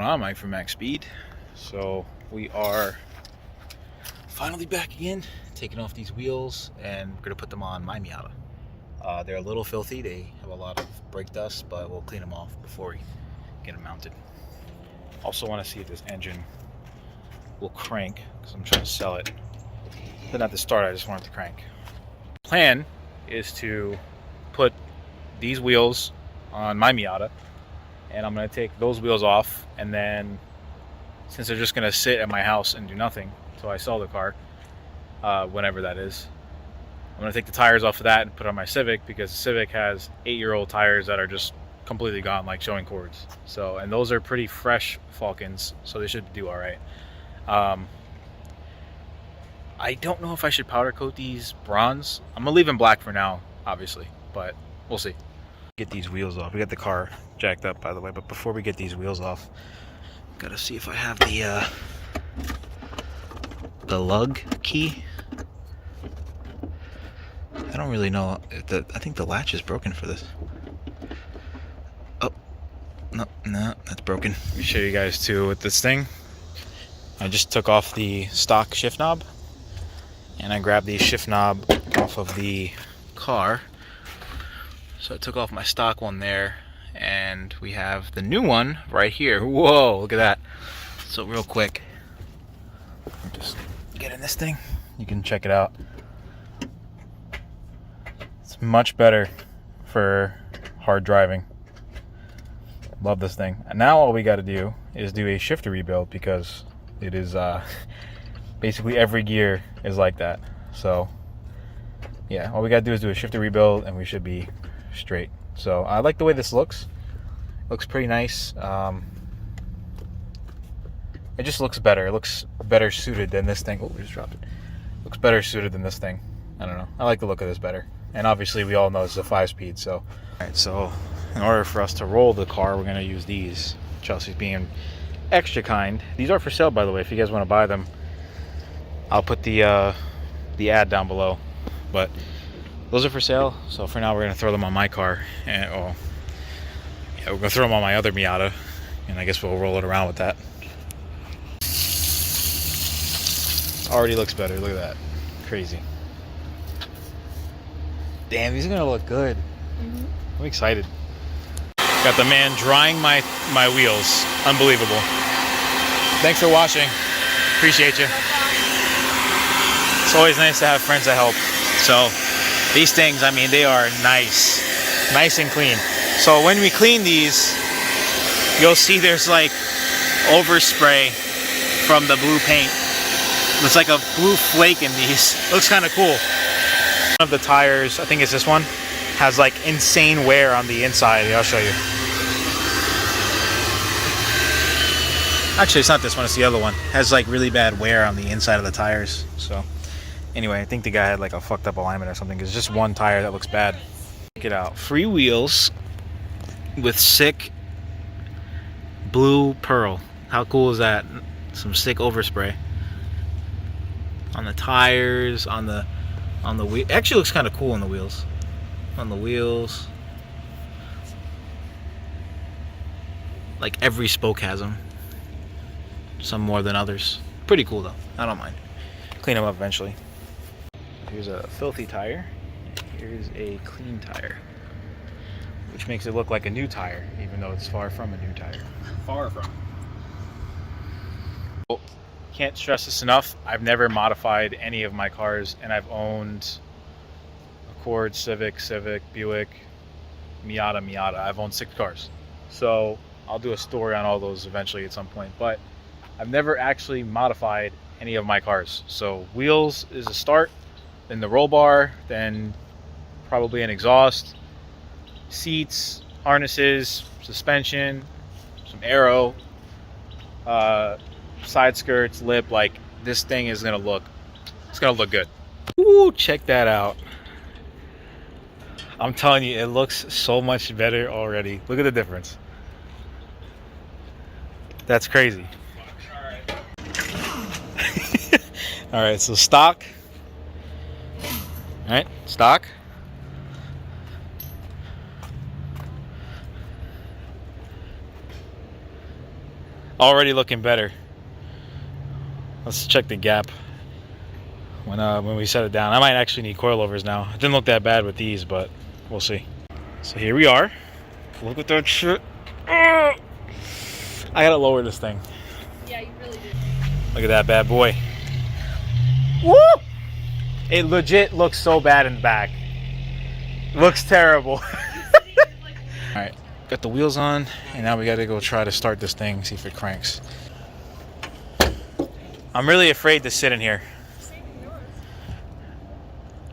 on, Mike from MaxSpeed. So we are finally back again, taking off these wheels, and we're gonna put them on my Miata. They're a little filthy, they have a lot of brake dust, but we'll clean them off before we get them mounted. Also want to see if this engine will crank, because I'm trying to sell it. But not to start, I just want it to crank. Plan is to put these wheels on my Miata, and I'm going to take those wheels off, and then since they're just going to sit at my house and do nothing until I sell the car, whenever that is, I'm going to take the tires off of that and put it on my Civic, because the Civic has 8-year-old tires that are just completely gone, like showing cords. So, and those are pretty fresh Falcons, so they should do all right. I don't know if I should powder coat these bronze. I'm gonna leave them black for now, obviously, but we'll see. Get these wheels off. We got the car jacked up, by the way, but before we get these wheels off, gotta see if I have the lug key. I don't really know if I think the latch is broken for this. Oh, no, that's broken. Let me show you guys too with this thing. I just took off the stock shift knob, and I grabbed the shift knob off of the car. So I took off my stock one there, and we have the new one right here. Whoa, look at that. So real quick, just get in this thing. You can check it out. It's much better for hard driving. Love this thing. And now all we got to do is do a shifter rebuild, because it is basically every gear is like that. So yeah, all we got to do is do a shifter rebuild, and we should be straight. So I like the way this looks. Looks pretty nice. It just looks better. It looks better suited than this thing. Oh, we just dropped it. Looks better suited than this thing. I don't know. I like the look of this better. And obviously we all know this is a 5-speed. So, all right. So in order for us to roll the car, we're gonna use these. Chelsea's being extra kind. These are for sale, by the way. If you guys want to buy them, I'll put the ad down below. But those are for sale. So for now, we're gonna throw them on my car, and we're gonna throw them on my other Miata, and I guess we'll roll it around with that. Already looks better. Look at that. Crazy. Damn, these are gonna look good. I'm excited. Got the man drying my wheels. Unbelievable. Thanks for watching. Appreciate you. It's always nice to have friends that help. So these things, I mean, they are nice and clean. So when we clean these, you'll see there's like overspray from the blue paint. There's like a blue flake in these. Looks kind of cool. One of the tires, I think it's this one, has like insane wear on the inside. I'll show you. Actually, it's not this one, it's the other one. It has like really bad wear on the inside of the tires. So anyway, I think the guy had like a fucked up alignment or something. It's just one tire that looks bad. Check it out. Free wheels with sick blue pearl. How cool is that? Some sick overspray on the tires, on the wheel. Actually looks kind of cool on the wheels. On the wheels. Like every spoke has them. Some more than others. Pretty cool though. I don't mind. Clean them up eventually. Here's a filthy tire. Here's a clean tire, which makes it look like a new tire, even though it's far from a new tire. Far from. Oh, can't stress this enough. I've never modified any of my cars, and I've owned Accord, Civic, Buick, Miata. I've owned 6 cars. So I'll do a story on all those eventually at some point, but I've never actually modified any of my cars. So wheels is a start, then the roll bar, then probably an exhaust, seats, harnesses, suspension, some aero, side skirts, lip. Like, this thing is gonna look, it's gonna look good. Ooh, check that out. I'm telling you, it looks so much better already. Look at the difference. That's crazy. All right, so stock. All right, stock. Already looking better. Let's check the gap when we set it down. I might actually need coilovers now. It didn't look that bad with these, but we'll see. So here we are. Look at that shit. I gotta lower this thing. Yeah, you really did. Look at that bad boy. Woo! It legit looks so bad in the back. Looks terrible. Alright, got the wheels on, and now we gotta go try to start this thing, see if it cranks. I'm really afraid to sit in here.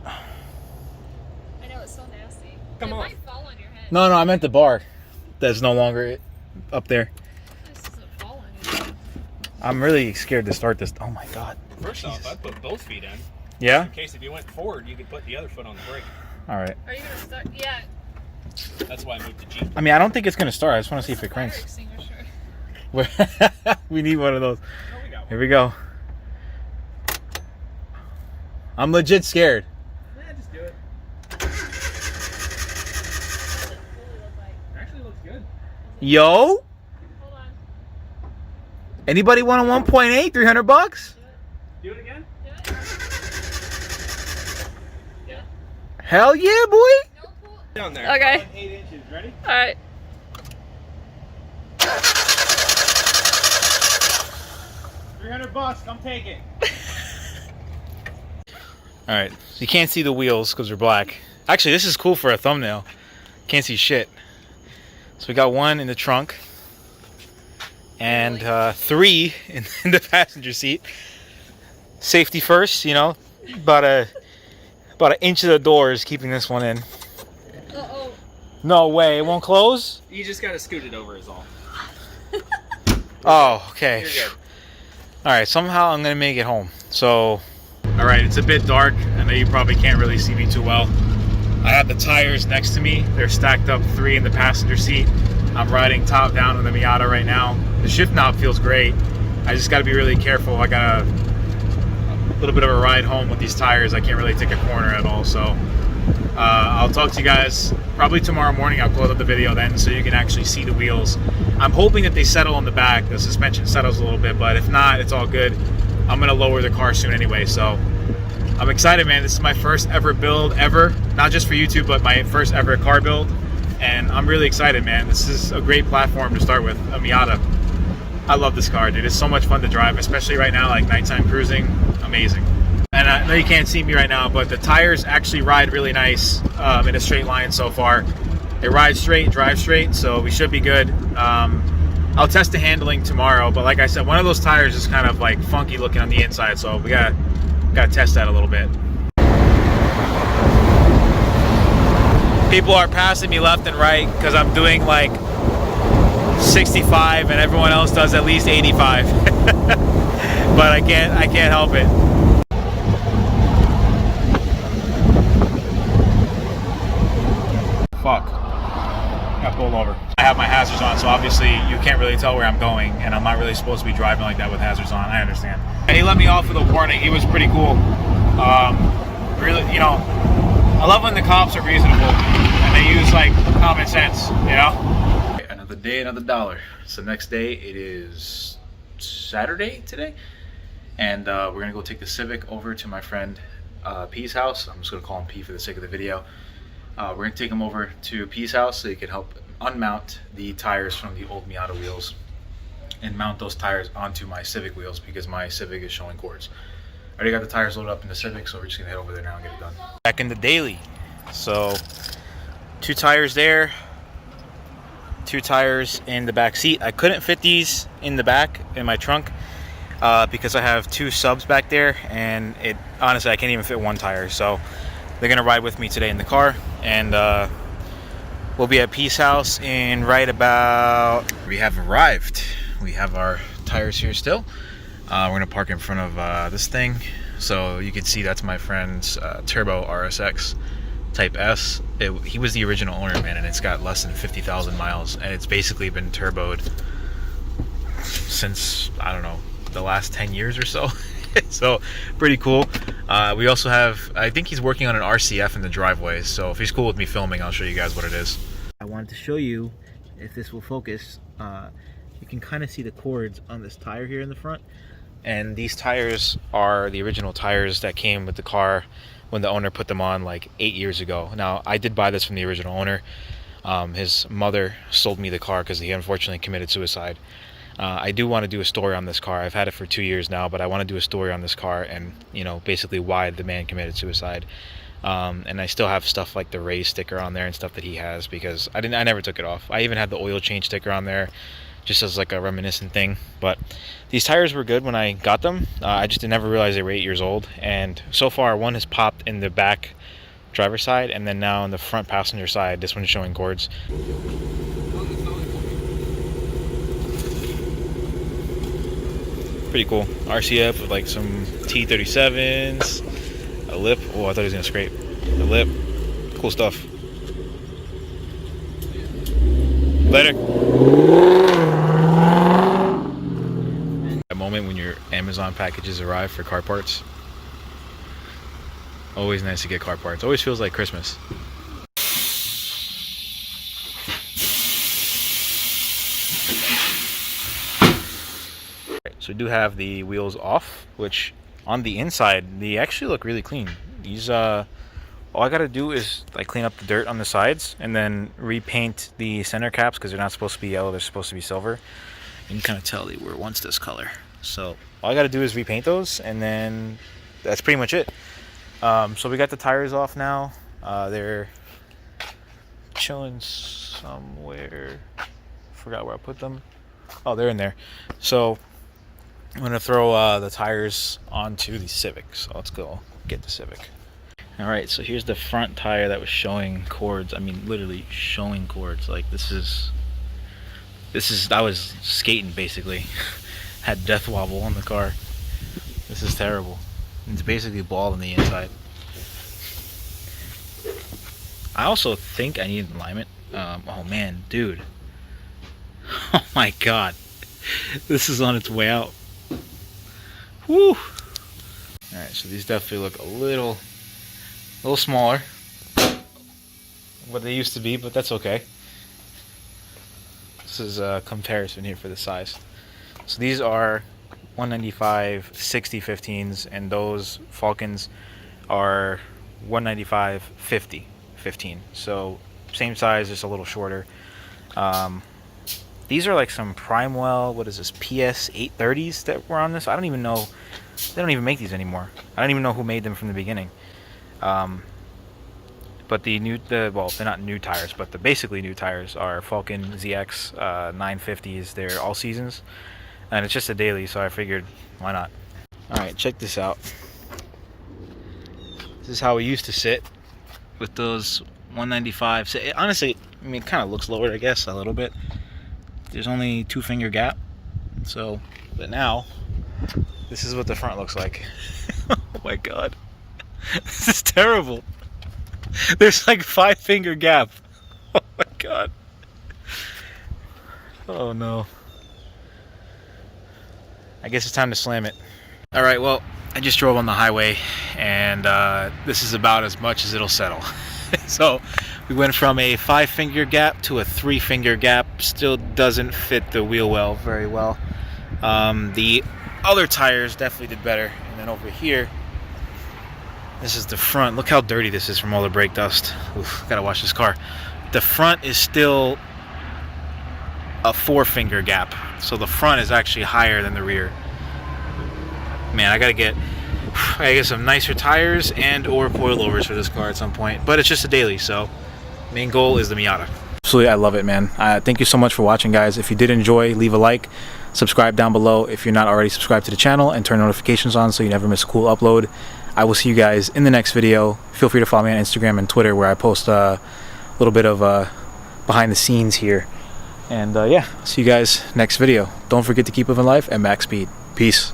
I know, it's so nasty. Come on. It might fall on your head. No, I meant the bar. That's no longer up there. This doesn't fall on your head. I'm really scared to start this. Oh my god. First off, I'd put both feet in. Yeah? In case if you went forward, you could put the other foot on the brake. Alright. Are you gonna start? Yeah. That's why I moved the Jeep. I mean, I don't think it's gonna start. I just want to see if it Fire cranks. extinguisher. We need one of those. Oh, we got one. Here we go. I'm legit scared. Yeah, just do it. Actually looks good. Yo? Hold on. Anybody want a 1.8? 300 bucks? Do it again? Do it. Yeah. Hell yeah, boy! No pull. Down there. Okay. 8 inches. Ready? All right. 300 bucks. Come take it. Alright, so you can't see the wheels because they're black. Actually, this is cool for a thumbnail. Can't see shit. So we got one in the trunk. And 3 in the passenger seat. Safety first, you know. About an inch of the door is keeping this one in. Uh-oh. No way, it won't close? You just gotta scoot it over is all. Oh, okay. You're good. Alright, somehow I'm gonna make it home. So, alright, it's a bit dark. I know you probably can't really see me too well. I have the tires next to me. They're stacked up 3 in the passenger seat. I'm riding top down on the Miata right now. The shift knob feels great. I just gotta be really careful. I got a little bit of a ride home with these tires. I can't really take a corner at all, so I'll talk to you guys probably tomorrow morning. I'll close up the video then so you can actually see the wheels. I'm hoping that they settle on the back, the suspension settles a little bit, but if not, it's all good. I'm gonna lower the car soon anyway, so I'm excited, man. This is my first ever build ever, not just for YouTube, but my first ever car build, and I'm really excited, man. This is a great platform to start with, a Miata. I love this car, dude. It's so much fun to drive, especially right now, like nighttime cruising. Amazing. And I know you can't see me right now, but the tires actually ride really nice in a straight line so far. They ride straight, drive straight, so we should be good. I'll test the handling tomorrow, but like I said, one of those tires is kind of like funky looking on the inside, so we gotta test that a little bit. People are passing me left and right because I'm doing like 65 and everyone else does at least 85. But I can't help it. Fuck. Got pulled over. I have my hazards on, so obviously you can't really tell where I'm going, and I'm not really supposed to be driving like that with hazards on. I understand. And he let me off with a warning. He was pretty cool. Really, you know, I love when the cops are reasonable and they use like common sense, you know? Another day, another dollar. It's the next day. It is Saturday today, and we're gonna go take the Civic over to my friend P's house. I'm just gonna call him P for the sake of the video. We're gonna take him over to P's house so he can help unmount the tires from the old Miata wheels and mount those tires onto my Civic wheels because my Civic is showing cords. I already got the tires loaded up in the Civic, so we're just gonna head over there now and get it done. Back in the daily. So 2 tires there, 2 tires in the back seat. I couldn't fit these in the back in my trunk because I have 2 subs back there, and it honestly I can't even fit 1 tire. So they're gonna ride with me today in the car, and we'll be at Peace House in right about. We have arrived. We have our tires here still. We're gonna park in front of this thing, so you can see that's my friend's Turbo RSX Type S. He was the original owner, man, and it's got less than 50,000 miles, and it's basically been turboed since, I don't know, the last 10 years or so. So pretty cool. We also have, I think he's working on an RCF in the driveway, so if he's cool with me filming, I'll show you guys what it is. I wanted to show you, if this will focus, you can kind of see the cords on this tire here in the front. And these tires are the original tires that came with the car when the owner put them on like 8 years ago. Now, I did buy this from the original owner. His mother sold me the car because he unfortunately committed suicide. I do want to do a story on this car. I've had it for 2 years now, but I want to do a story on this car and, you know, basically why the man committed suicide. And I still have stuff like the Ray sticker on there and stuff that he has because I never took it off. I even had the oil change sticker on there just as like a reminiscent thing. But these tires were good when I got them. I just never realized they were 8 years old. And so far, one has popped in the back driver's side, and then now on the front passenger side, this one's showing cords. Pretty cool. RCF with like some T37s, a lip. Oh, I thought he was gonna scrape. The lip. Cool stuff. Later. A moment when your Amazon packages arrive for car parts. Always nice to get car parts. Always feels like Christmas. So we do have the wheels off, which on the inside they actually look really clean. These all I gotta do is like clean up the dirt on the sides and then repaint the center caps because they're not supposed to be yellow, they're supposed to be silver. You can kind of tell they were once this color. So all I gotta do is repaint those, and then that's pretty much it. So we got the tires off now. They're chilling somewhere. Forgot where I put them. Oh, they're in there. So I'm gonna throw the tires onto the Civic. So let's go get the Civic. All right, so here's the front tire that was showing cords. I mean, literally showing cords. Like this is I was skating basically. Had death wobble on the car. This is terrible. It's basically bald on the inside. I also think I need alignment. Oh man, dude. Oh my god. This is on its way out. Woo! Alright, so these definitely look a little smaller. What they used to be, but that's okay. This is a comparison here for the size. So these are 195 60 15s, and those Falcons are 195 50 15. So same size, just a little shorter. These are like some Primewell, what is this, PS 830s that were on this. I don't even know, they don't even make these anymore. I don't even know who made them from the beginning. But well, they're not new tires, but the basically new tires are Falcon ZX 950s. They're all seasons. And it's just a daily, so I figured, why not? Alright, check this out. This is how we used to sit with those 195. So honestly, I mean, it kind of looks lowered, I guess, a little bit. There's only 2-finger gap. So, but now, this is what the front looks like. Oh my god. This is terrible. There's like 5-finger gap. Oh my god. Oh no. I guess it's time to slam it. All right, well, I just drove on the highway, and this is about as much as it'll settle. So we went from a 5-finger gap to a 3-finger gap. Still doesn't fit the wheel well very well. The other tires definitely did better. And then over here, this is the front. Look how dirty this is from all the brake dust. Oof, gotta wash this car. The front is still a 4-finger gap, so the front is actually higher than the rear. Man, I gotta get some nicer tires and or coilovers for this car at some point, but it's just a daily, so main goal is the Miata. Absolutely, I love it, man. Thank you so much for watching, guys. If you did enjoy, leave a like, subscribe down below if you're not already subscribed to the channel, and turn notifications on so you never miss a cool upload. I will see you guys in the next video. Feel free to follow me on Instagram and Twitter, where I post a little bit of behind the scenes here. And yeah, see you guys next video. Don't forget to keep living life at max speed. Peace.